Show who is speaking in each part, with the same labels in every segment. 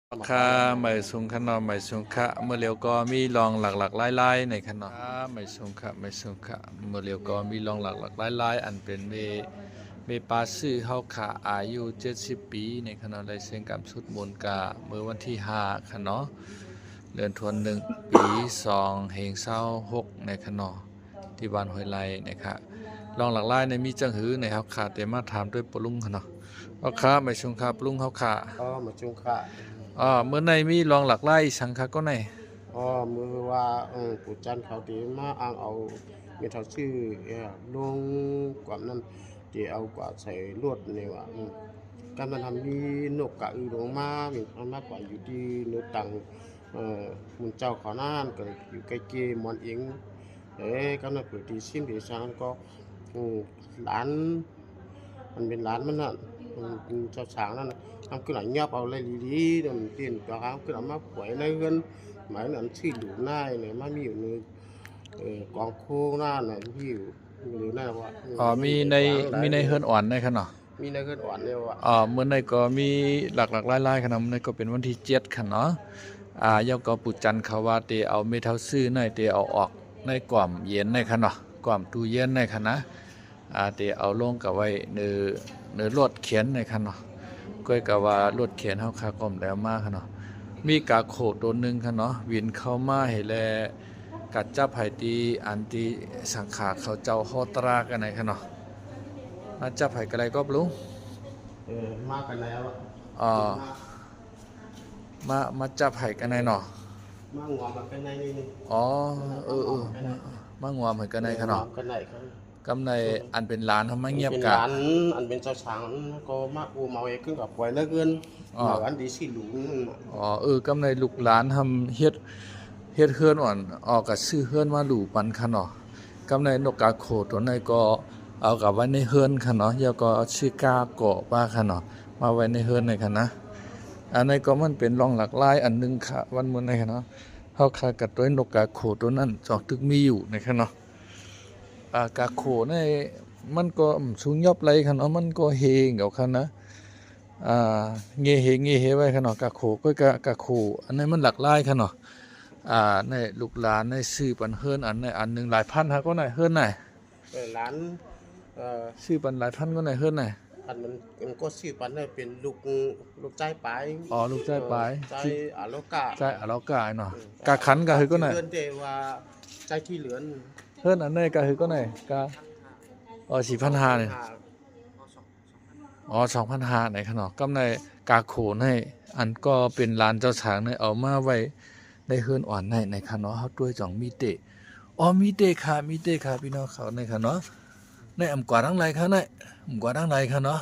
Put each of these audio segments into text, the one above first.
Speaker 1: ค่าไม่สูงขนมไม่สูงค่ะเมื่อเร็วก็มีลองหลักๆไล่ๆในขนมไม่สูงค่ะไม่สูงค่ะเมื่อเร็วก็มีลองหลักๆไล่ๆอันเป็นเมปาซื้อเฮาขาอายุ70ปีในขนมไรเสียงกับสุดมนกาเมื่อวันที่5ค่ะเนาะเดือนธันวาคมปี2เฮงเศร้า6ในขนมที่บ้านห้วยไร่นะครับลองหลักไล่ในมีจังหือในเฮาขาแต่มาถามด้วยปลุงค่ะเนาะเอาขาไม่สูงค่ะปลุงเฮาขา
Speaker 2: มาจุงค่ะ
Speaker 1: เมื่อในมีลองหลักไล่สังคาก็ใน
Speaker 2: มือว่าปู่จันเขาดีมาอ้างเอาเมทัลชื่อลงกว่านั้นที่เอากว่าใส่ลวดเนี่ยว่าการมันทำมีนกกะอือลงมามีมากกว่าอยู่ที่นกตังมุนเจ้าขอน่านก็อยู่ใกล้เกมอนเองก็น่าเปิดที่สิ้นที่ช้างก็หลานมันเป็นหลานมันน่ะเจ้าช้างนั่นทำคือหลานยับเอาเลยดีๆนั่นเตียนก็เขาคือหลานมาป่วยในเงินหมายนั้นชื่อดูหน้าเนี่ยมามีอยู่ในกองโค้งหน้าน่ะที่อยู่หรือหน้าว่า
Speaker 1: มีในเฮือนอ่อนในขนาด
Speaker 2: มีในเงินอ่อนเนี่ยว่า
Speaker 1: เมื่อในก็มีหลักๆไล่ๆขนาดในก็เป็นวันที่7ค่ะเนาะยอก็ปุจันเขาว่าเตเอาเมทัลซื้อในเตเอาออกในกล่อมเย็นในค่ะเนาะกล่อมตู้เย็นในค่ะนะเตเอาลงกับไว้เนื้อรถเขียนในค่ะเนาะก็กับว่ารถเขียนเฮาคากล่อมแล้วมาค่ะเนาะมีกาโคตัวนึงค่ะเนาะวินเข้ามาให้แลกัดจับไผตีอันตีสังขาเขาเจ้าฮอตรากันไหนค่ะเนาะมาจับไผกันไรก็รู้
Speaker 2: มากกันแล้ว
Speaker 1: มาจับไผกันไหนเนาะ
Speaker 2: มางอมกันในนี่
Speaker 1: อ๋อมางอมเหมือนกันไหนค่ะเนาะ
Speaker 2: กันไหนครับ
Speaker 1: กำในอันเป็นร้านทำไมเงียบกะ
Speaker 2: อันเป็นเจ้าช้างก็มาอูเมาเองขึ้นกับปล่อยแล้วเกินอันดีสิหลุง
Speaker 1: กำในลูกหลานทำเฮ็ดเฮือนอ่อนออกกับซื้อเฮือนมาหลู่ปันค่ะเนาะกำในนกกาโคตัวในก็เอากับไว้ในเฮือนค่ะเนาะแล้วก็ชื่อกาเกาะป้าค่ะเนาะมาไว้ในเฮือนในค่ะนะอันนี้ก็มันเป็นรองหลักลายอันนึงค่ะวันมื้อในค่ะเนาะเฮาคากับตัวนกกาโคตัวนั้นจอกตึกมีอยู่ในค่ะเนาะกาโคในมันก็สูงยอบไหลค่ะเนาะมันก็เฮงเอาค่ะนะเงเฮไว้ค่ะเนาะกาโคก็กาโคอันนี้มันหลักลายค่ะเนาะในลูกหลานในซื้อปันเฮิรนอันในอันนึงหลายพันฮะก็ไหนเฮิรนไหน
Speaker 2: ร้าน
Speaker 1: ซื้อปันหลายพันก็ไหนเฮิรนไหน
Speaker 2: อันมันก็ชื่อปันได้เป็นลูกใจปลาย
Speaker 1: ลูกใจปลาย
Speaker 2: ใจอาโลกา
Speaker 1: ใจอาโลกาเนาะกาขันกาคือก็ไหน
Speaker 2: เฮือนเดว่าใจที่เหลือน
Speaker 1: เฮิรนอันไหนกาคือก็ไหนกา4,500เนี่ย2,500ไหนขนาดกำในกาโขในอันก็เป็นลานเจ้าช้างในเอามาไว้ในเฮือนอ่อนในขนาดเฮาด้วยจ่องมีเตมีเตค่ะพี่น้องเขาในขนาดในอำกว่าทั้งหลายค่ะในอำกว่าทั้งหลายค่ะเนาะ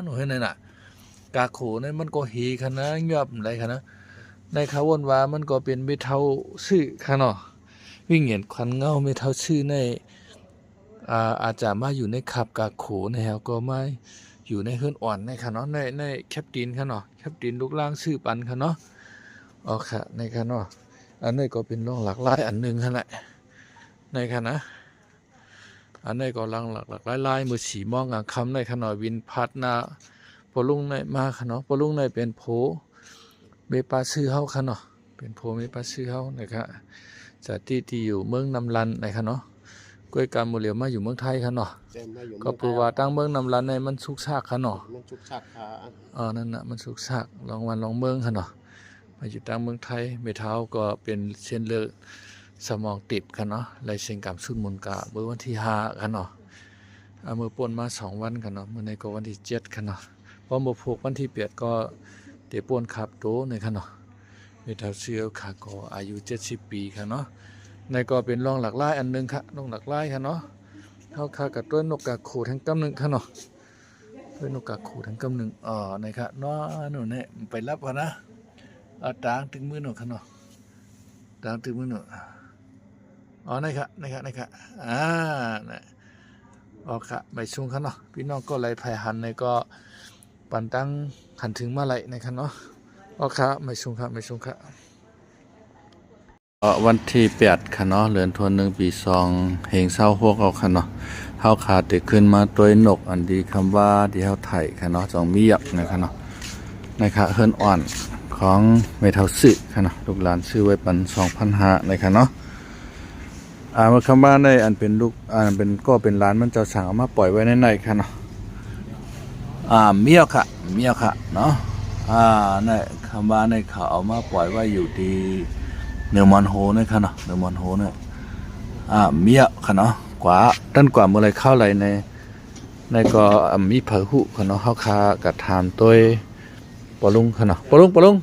Speaker 1: หนูเห็นไหนน่ะกาโขในมันก็เฮค่ะนะเงียบไหลค่ะนะในเขาวนว่ามันก็เป็นเมทัลชื่อค่ะเนาะวิ่งเห็นควันเงาเมทัลชื่อในอาจจะมาอยู่ในขับกาโขในเฮาก็ไม่อยู่ในเฮือนอ่อนในค่ะเนาะในแคปตินค่ะเนาะแคปตินลูกล่างชื่อปันค่ะเนาะค่ะในค่ะเนาะอันนี้ก็เป็นร่องหลักหลายอันนึงค่ะแหละในค่ะนะอันนี้ก็ลังหลักหลายมือสีมองคำในค่ะเนาะวินพัดนาปลุงในมาค่ะเนาะปลุงในเป็นโผเมปาซื้อเฮาค่ะเนาะเป็นโผเมปาซื้อเฮานะครับจากที่อยู่เมืองนำลันในค่ะเนาะก้วยการโมเหลียวมาอยู่เมืองไทยค่ะเนาะก็ปูว่าตั้งเมืองนำรันในมันสุกซากค่ะเนาะ
Speaker 2: มันสุกซาก
Speaker 1: ค่ะนั่นน่ะมันสุกซากลองเมืองค่ะเนาะมาอยู่ตั้งเมืองไทยเมเท้าก็เป็นเส้นเลือดสมองติดค่ะเนาะลายเส้นกำสุดมนกะเมื่อวันที่5ค่ะเนาะเมื่อป่นมา2วันค่ะเนาะเมื่อในก็วันที่7ค่ะเนาะพอบ่พกวันที่8ก็เตป่นขับโตในค่ะเนาะเมเท้าเสียวค่ะก็อายุ70ปีค่ะเนาะในก็เป็นรองหลักลายอันนึงค่ะรองหลักลายค่ะเนาะเฮาค่ากับตัวนกกาโขทั้งกำนึงค่ะเนาะตัวนกกาโขทั้งกำนึงในค่ะเนาะหนูเนี่ยไปรับค่ะนะตางถึงมือหนูค่ะเนาะตางถึงมือหนูในค่ะน่ะค่ะใบชุงค่ะเนาะพี่น้องก็ไหลไผหันในก็ปันตั้งหันถึงมาไหลในค่ะเนาะค่ะใบชุงค่ะวันที่8ค่ะเนาะเดือนธันวาคมปี2เฮงเศร้าพวกเอาค่ะเนาะเฮาขาดติขึ้นมาตัวนกอันดีคำว่าที่เฮาไถ่ค่ะเนาะจองมียักนะคะเนาะนะคะเฮิรนอ่อนข ของเมทัลสึค่ะเนาะลูกหลานซื้อไว้ปัน 2,500 ในค่ะเนาะมาคำว่าในอันเป็นลูกอันเป็นก็เป็นร้านมันเจ้าสั่งเอามาปล่อยไว้ในค่ะเนาะเมียวค่ะเนาะในคำว่าในเขาเอามาปล่อยไว้อยู่ที่เนือมอนโฮในค่ะเนาะเนือมอนโฮเนี่ยเมียวค่ะเนาะกว่าด้านกว่าเมื่อไรเข้าไรในก็มีเผอหุค่ะเนาะเฮาคากระทานตัวปลุงค่ะเนาะปลุง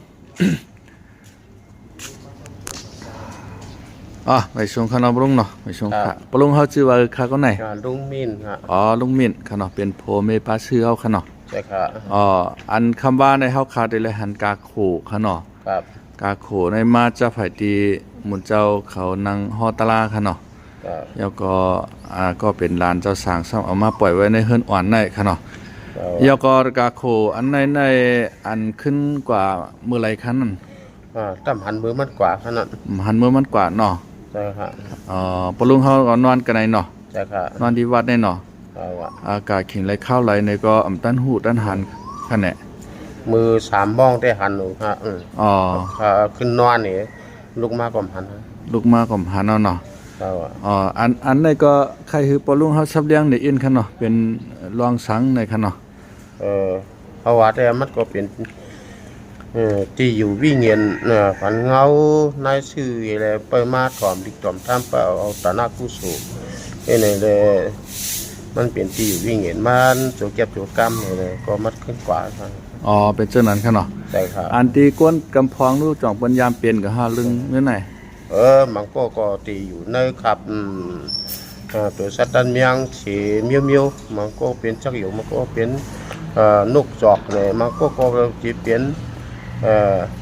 Speaker 1: ไปชงขนมลุงเนาะไปชงค่ะปลุงเฮาชื่อว่าค่ะก็ไหน
Speaker 2: ลุงมินฮะ
Speaker 1: ลุงมินค่ะเนาะเป็นโพเมปาชื่อเฮาค่ะเนาะ
Speaker 2: ใช่ค่ะ
Speaker 1: อันคำว่าในเฮาคาได้เลยหันกาโขค่ะเนาะ
Speaker 2: ครับ
Speaker 1: กาโขในมาจะไผตีหมุนเจ้าเขานางฮอตลาค่ะเนาะแล้วก็เป็นลานเจ้าสางซ้ำเอามาปล่อยไว้ในเฮือนอ่อนได้ค่ะเนาะแล้วก็กาโขอันในอันขึ้นกว่ามื้อไรคันนั่น
Speaker 2: ตำหันมือมันกว่าขนาด
Speaker 1: หันมือมันกว่าเนาะ
Speaker 2: ใช่ค่ะ
Speaker 1: ปลุงเฮาก็นอนกันไหนเนาะ
Speaker 2: ใช่ค่ะ
Speaker 1: นอนที่วัดได้เนาะอากาศขิงไหลข้าวไหลในก็อำตันหูตันหันคั่นแหละ
Speaker 2: มือ3บ้องได้หันหนูฮะขึ้นนอนนี่ลูกมาก่อมหัน
Speaker 1: ลูกมาก่อมหันเนาะอันในก็ใครคือปลุงเฮาซับเลี้ยงในอินคั่นเนาะเป็นรองสังในคั่นเนาะ
Speaker 2: เพราะว่าแต่มันก็เป็นที่อยู่วิ่งเงินฝันเงาในชื่ออะไรไปมาถอมดิกถอมท่ามไปเอาตาหน้ากู้สูบนี่เลยมันเป็นที่อยู่วิ่งเงินมันโจเก็บโจกรรมเลยก็มัดขึ้นกว่า
Speaker 1: เป็นเจ้านั้นค่ะเนาะ
Speaker 2: ใช่ครับ
Speaker 1: อันตีก้นกำพองลูกจ่องปัญญามเปลี่ยนกับ5ลึงเมื่อไหร่
Speaker 2: มันก็ตีอยู่ในครับตัวสัตว์ดันเมียงเสียเมียวมันก็เป็นจักอยู่มันก็เป็นนกจอกเนี่ยมันก็จะเป็น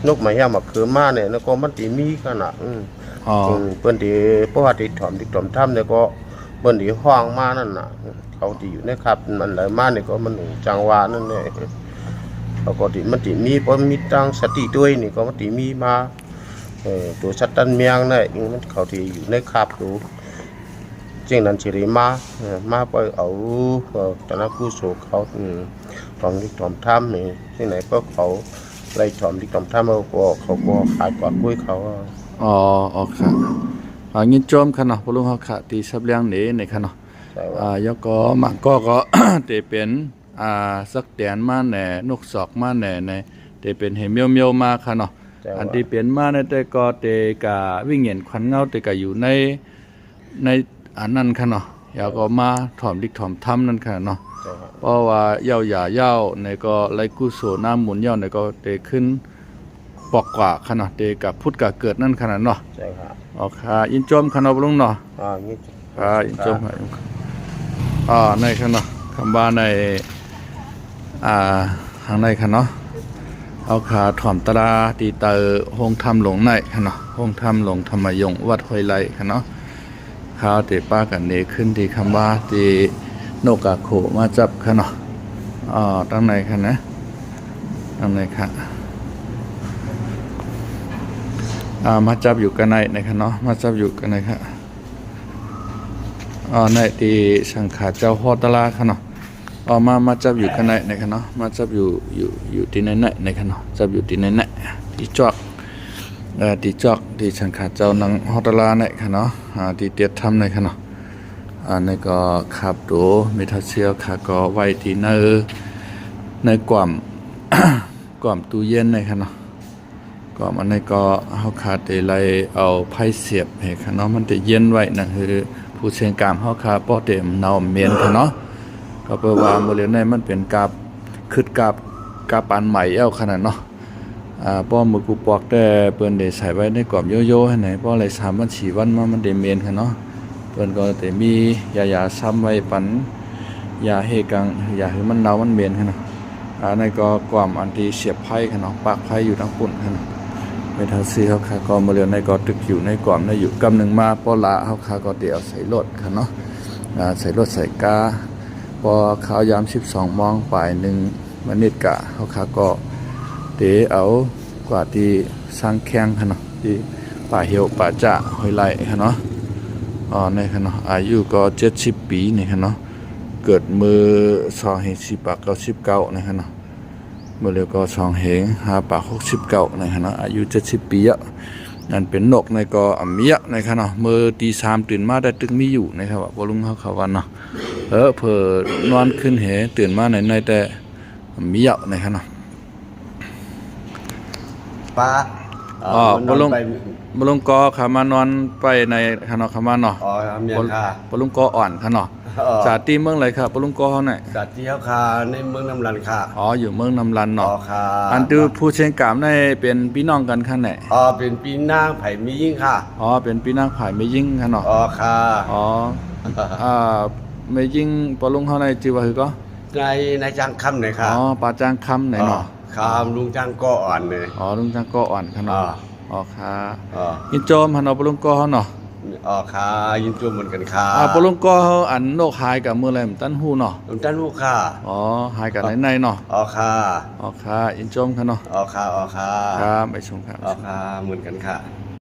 Speaker 2: นกมาเหี้ยมาคือมาเนี่ยแล้วก็มันตีมีขนาดเปิ้นที่เพราะว่าที่ถอมที่ถอมถ้ำเนี่ยก็เปิ้นที่ห้องมานั่นน่ะเขาที่อยู่นะครับมันไหลมาเนี่ยก็มันจังหวะนั่นเลยปกติมันตีมีเพราะมีตั้งสติด้วยนี่ก็มันตีมีมาตัวสัตว์ตันเมียงเนี่ยมันเขาที่อยู่ในครับดูเจ้านั้นสิริมาไปเอาตอนนั้นผู้โศกเขาของที่ถอมถ้ำนี่ที่ไหนก็เขาไล่ถอมที่ถอมถ้ำเขาก็ขายกว่ากุ้ยเขา
Speaker 1: ค่ะงินจอมค่ะเนาะพลุงเฮาค่ะตีซับเลี้ยงนี่ในค่ะเนาะยก็มักก็ เตเป็นสักแตนมาแหน่นกศอกมาแหน่ในเตเป็นเห็เมียวมาค่ะเนาะอันที่เป็นมาในแต่ก็เตกะวิ่งเห็นขวัญเงาเตกะอยู่ในอันนั้นค่ะเนาะแล้วก็มาถอมดิกถอมถ้ำนั่นค่ะเนาะเพราะว่าเย้าหย่าเย้าในก็ไล่กู้โสน้ำหมุนเย้าในก็เตขึ้นปอกกว่าค่ะเนาะเตกับพุทธกะเกิดนั่นค่ะเนาะ
Speaker 2: ใช่ครับ
Speaker 1: ค่ะอินจอมค่ะเนาะลุงเนาะอินจอมในค่ะเนาะคำว่าในทางในค่ะเนาะเอาขาถอมตราตีเตอห้องทำหลงในค่ะเนาะห้องทำหลงธรรมยงวัดห้วยไร่ค่ะเนาะข้าวเตป้ากันเนขึ้นที่คำว่าที่นกกาโขมาจับค่ะเนาะตั้งในค่ะนะตั้งในค่ะมาจับอยู่กันในค่ะเนาะมาจับอยู่กันในค่ะในที่สังขารเจ้าฮอตลาค่ะเนาะมาจับอยู่กันในค่ะเนาะมาจับอยู่ที่ในค่ะเนาะจับอยู่ที่ในที่จอกที่สังขารเจ้านังฮอตลาในค่ะเนาะที่เตียดทำในค่ะเนาะในก็ขับตัวเมทัลเซียค่ะก็ไว้ที่ในกล่อม กล่อมตู้เย็นในค่ะเนาะก็มันในก็เฮาขาดได้ไล่เอาไผเสียบให้ค่ะเนาะมันจะเย็นไว้นั่นคือผู้เชียงกามเฮาขาป้อเต็มเนาเมียนค่ะเนาะก็แปลว่ามื้อเรียนในมันเป็นกาบคึดกาบปานใหม่เอาขนาดเนาะป้อมือกูปอกแต่เปิ้นได้ใส่ไว้ในกรอบโยๆให้ไหนป้ออะไร3วัน4วันมามันได้เมียนค่ะเนาะเปิ้นก็ได้มียาซ้ำไว้ปันยาเฮกังยาให้มันเนามันเมียนค่ะเนาะในก็ความอันที่เสียบไผ่ค่ะเนาะปากไผ่อยู่ทั้งปุ่นค่ะเนาะเมทัลซีเฮาค่ะก็มื้อเรียนในก็ตึกอยู่ในกรอบในอยู่กำนึงมาป้อละเฮาค่ะก็เดี๋ยวใส่รถค่ะเนาะใส่รถใส่กาพอข้าวยาม12 โมงปลาย1 มื้อนิดกะเฮาค่ะก็เตเอากว่าที่สร้างแข้งค่ะเนาะที่ป่าเหี่ยวป่าจะห้วยไร่ค่ะเนาะในค่ะเนาะอายุก็70 ปีนี่ค่ะเนาะเกิดมือ210 ปาก99นี่ค่ะเนาะ เมื่อเร็วก็ช่องเหงหาปาก69นะครับเนาะอายุ70ปีอ่ะนั่นเป็นนกในก็อเมียนะครับเนาะมื้อตี3ตื่นมาได้ตึกมีอยู่นะครับว่าบ่ลุงเฮาเขาว่าเนาะเพิ่นนอนขึ้นเหตื่นมาในแต่อเมียนะครับเนาะ
Speaker 2: ป้า
Speaker 1: บ่ลงกอขามานอนไปในคณะขามาเนาะ
Speaker 2: อ๋อเมียนค่ะ
Speaker 1: บ่ลงกออ่อนค่ะเนาะจาตีเมืองไรครับบ่ลงกอเฮาน่ะ
Speaker 2: สัตว์ที่เขาคาในเมืองน้ำรันค่ะ
Speaker 1: อ๋ออยู่เมืองนำรัน
Speaker 2: อ๋อ
Speaker 1: เนาะ
Speaker 2: ค่ะ
Speaker 1: อันตือผู้เชียงกามในเป็นพี่น้องกันคั่นแหละ
Speaker 2: อ๋อเป็นปีนางไผ่มียิ่งค่ะ
Speaker 1: อ๋อเป็นพี่นางผายไม่ยิ่งค่ะเนาะ
Speaker 2: อ๋อค่ะ
Speaker 1: อ๋อไม่ยิ่งบ่ลงเฮาในชื่อว่าคือก็
Speaker 2: ในจ้างคำหน่อย
Speaker 1: อ๋
Speaker 2: ค่ะ
Speaker 1: อปาจางคำไหนเนาะ
Speaker 2: คำลุงจ้างก็อ่อนเลย
Speaker 1: อ๋อลุงจังกออ่อนค่ะเนาะอ๋อค่ะ
Speaker 2: อ๋อ
Speaker 1: ยินโจมหั่นเนาะบ่ลงกอเฮาเนาะ
Speaker 2: อ๋อค่ะยินจุ่มเหมือนกันค่ะ
Speaker 1: บ่ลงกอเฮาอันโนกหายกับมื้อไรมันตันฮู้เนาะ
Speaker 2: ลุงจ้างลูกค่ะ
Speaker 1: อ๋อหายกับในเนาะ
Speaker 2: อ๋อค่ะ
Speaker 1: อ๋อค่ะอินโจมค่ะเนาะ
Speaker 2: อ๋อค่ะอ๋อค่ะ
Speaker 1: ครับไปชมครับ
Speaker 2: อ๋อค่ะเหมือนกันค่ะ